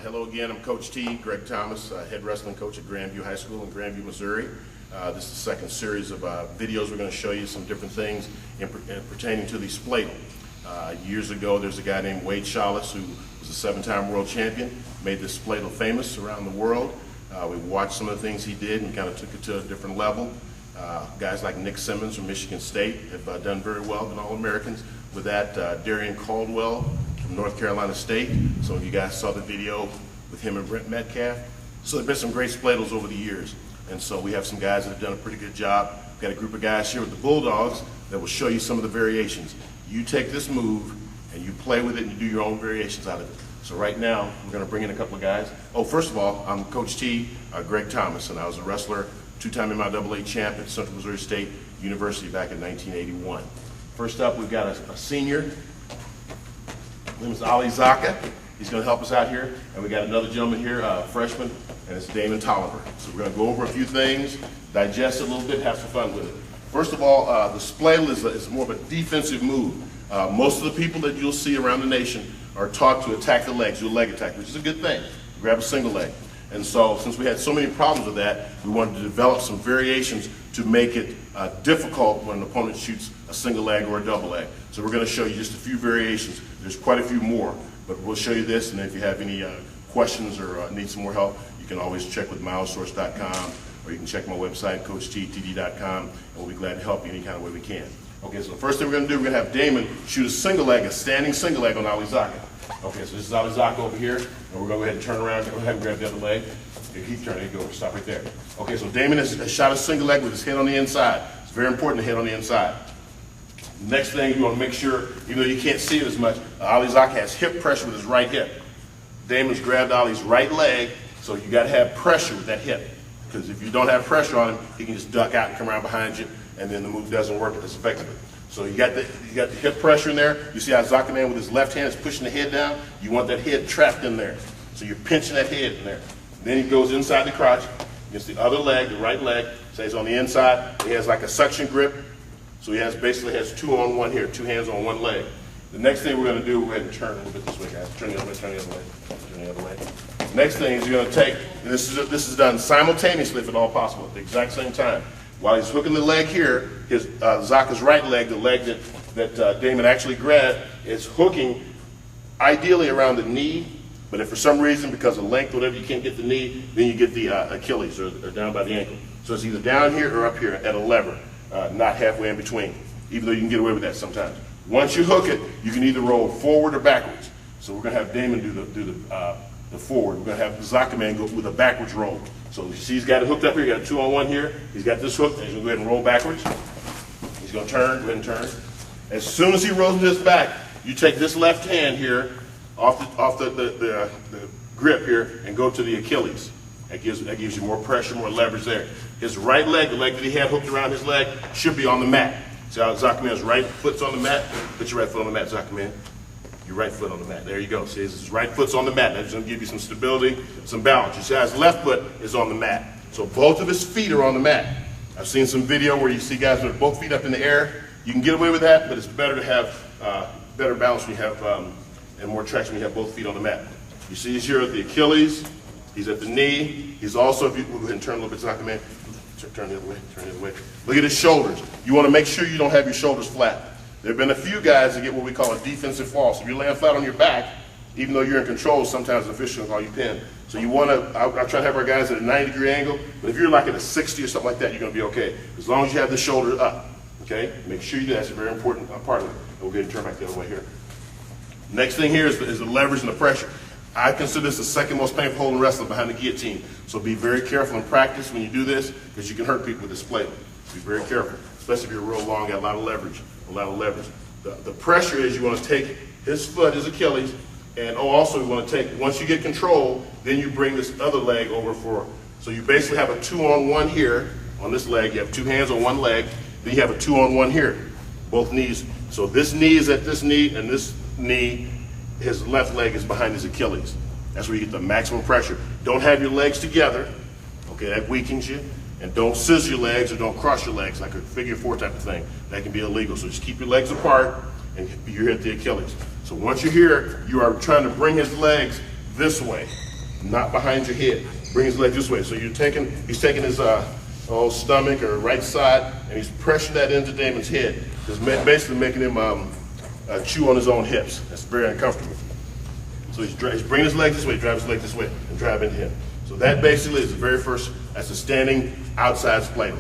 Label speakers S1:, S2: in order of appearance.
S1: Hello again, I'm Coach T, Greg Thomas, head wrestling coach at Grandview High School in Grandview, Missouri. This is the second series of videos. We're going to show you some different things pertaining to the Spladle. Years ago, there's a guy named Wade Shawless who was a 7-time world champion, made this Spladle famous around the world. We watched some of the things he did and kind of took it to a different level. Guys like Nick Simmons from Michigan State have done very well, been All-Americans. With that, Darian Caldwell from North Carolina State. Some of you guys saw the video with him and Brent Metcalf. So there have been some great Spladles over the years. And so we have some guys that have done a pretty good job. We've got a group of guys here with the Bulldogs that will show you some of the variations. You take this move and you play with it and you do your own variations out of it. So right now, we're going to bring in a couple of guys. Oh, first of all, I'm Coach T, Greg Thomas, and I was a wrestler, 2-time MIAA champ at Central Missouri State University back in 1981. First up, we've got a senior. His name is Ali Zaka. He's going to help us out here. And we got another gentleman here, a freshman, and it's Damon Tolliver. So we're going to go over a few things, digest it a little bit, have some fun with it. First of all, the Spladle is more of a defensive move. Most of the people that you'll see around the nation are taught to attack the legs, do a leg attack, which is a good thing. Grab a single leg. And so, since we had so many problems with that, we wanted to develop some variations to make it difficult when an opponent shoots a single leg or a double leg. So we're going to show you just a few variations. There's quite a few more, but we'll show you this, and if you have any questions or need some more help, you can always check with Myosource.com, or you can check my website, CoachTTD.com, and we'll be glad to help you any kind of way we can. Okay, so the first thing we're going to do, we're going to have Damon shoot a single leg, a standing single leg on Ali Zaka. Okay, so this is Ali Zaka over here, and we're going to go ahead and turn around, go ahead and grab the other leg. Okay, keep turning, go, stop right there. Okay, so Damon has shot a single leg with his head on the inside. It's very important to hit on the inside. Next thing, you want to make sure, even though you can't see it as much, Ali Zaka has hip pressure with his right hip. Damon's grabbed Ali's right leg, so you got to have pressure with that hip. Because if you don't have pressure on him, he can just duck out and come around behind you, and then the move doesn't work as effectively. So you got the hip pressure in there. You see how Zaka Man with his left hand is pushing the head down? You want that head trapped in there. So you're pinching that head in there. Then he goes inside the crotch against the other leg, the right leg. Stays on the inside. He has like a suction grip. So he basically has 2-on-1 here, 2 hands on 1 leg. The next thing we're going to do, we'll go ahead and turn a little bit this way, guys. Turn the other way, turn the other way, turn the other way. Next thing is you're going to take, and this is done simultaneously if at all possible, at the exact same time. While he's hooking the leg here, his Zaka's right leg, the leg that Damon actually grabbed, is hooking ideally around the knee, but if for some reason, because of length, whatever, you can't get the knee, then you get the Achilles or down by the ankle. So it's either down here or up here at a lever, not halfway in between, even though you can get away with that sometimes. Once you hook it, you can either roll forward or backwards. So we're going to have Damon do the forward. We're going to have Zaka Man go with a backwards roll. So you see he's got it hooked up here. He got a 2-on-1 here. He's got this hooked. He's going to go ahead and roll backwards. He's going to turn, go ahead and turn. As soon as he rolls into his back, you take this left hand here off the grip here and go to the Achilles. That gives you more pressure, more leverage there. His right leg, the leg that he had hooked around his leg, should be on the mat. See how Zaka Man's right foot's on the mat? Put your right foot on the mat, Zaka Man. Your right foot on the mat. There you go. See, his right foot's on the mat. That's going to give you some stability, some balance. You see how his left foot is on the mat. So both of his feet are on the mat. I've seen some video where you see guys with both feet up in the air. You can get away with that, but it's better to have better balance when you have and more traction when you have both feet on the mat. You see he's here at the Achilles. He's at the knee. He's also, if you we'll go ahead and turn a little bit, Zaka Man. Turn the other way. Turn the other way. Look at his shoulders. You want to make sure you don't have your shoulders flat. There have been a few guys that get what we call a defensive fall. So if you're laying flat on your back, even though you're in control, sometimes the official will call you pinned. So you want to, I try to have our guys at a 90-degree angle, but if you're like at a 60 or something like that, you're going to be okay. As long as you have the shoulder up, okay? Make sure you do that. That's a very important part of it. And we'll go ahead and turn back the other way here. Next thing here is the leverage and the pressure. I consider this the second most painful hold in wrestling behind the guillotine. So be very careful in practice when you do this, because you can hurt people with this Spladle. Be very careful, especially if you're real long, got a lot of leverage. The pressure is you want to take his foot, his Achilles, and also you want to take, once you get control, then you bring this other leg over so you basically have a 2-on-1 here on this leg. You have 2 hands on 1 leg, then you have a 2-on-1 here, both knees. So this knee is at this knee, and this knee, his left leg is behind his Achilles. That's where you get the maximum pressure. Don't have your legs together, okay, that weakens you. And don't scissor your legs or don't cross your legs like a figure 4 type of thing. That can be illegal. So just keep your legs apart and you're at the Achilles. So once you're here, you are trying to bring his legs this way. not behind your head. Bring his leg this way. So he's taking his stomach or right side, and he's pressing that into Damon's head. Just basically making him chew on his own hips. That's very uncomfortable. So he's bringing his leg this way, drive his leg this way, and drive into him. So that basically is the very first, that's a standing outside spladle.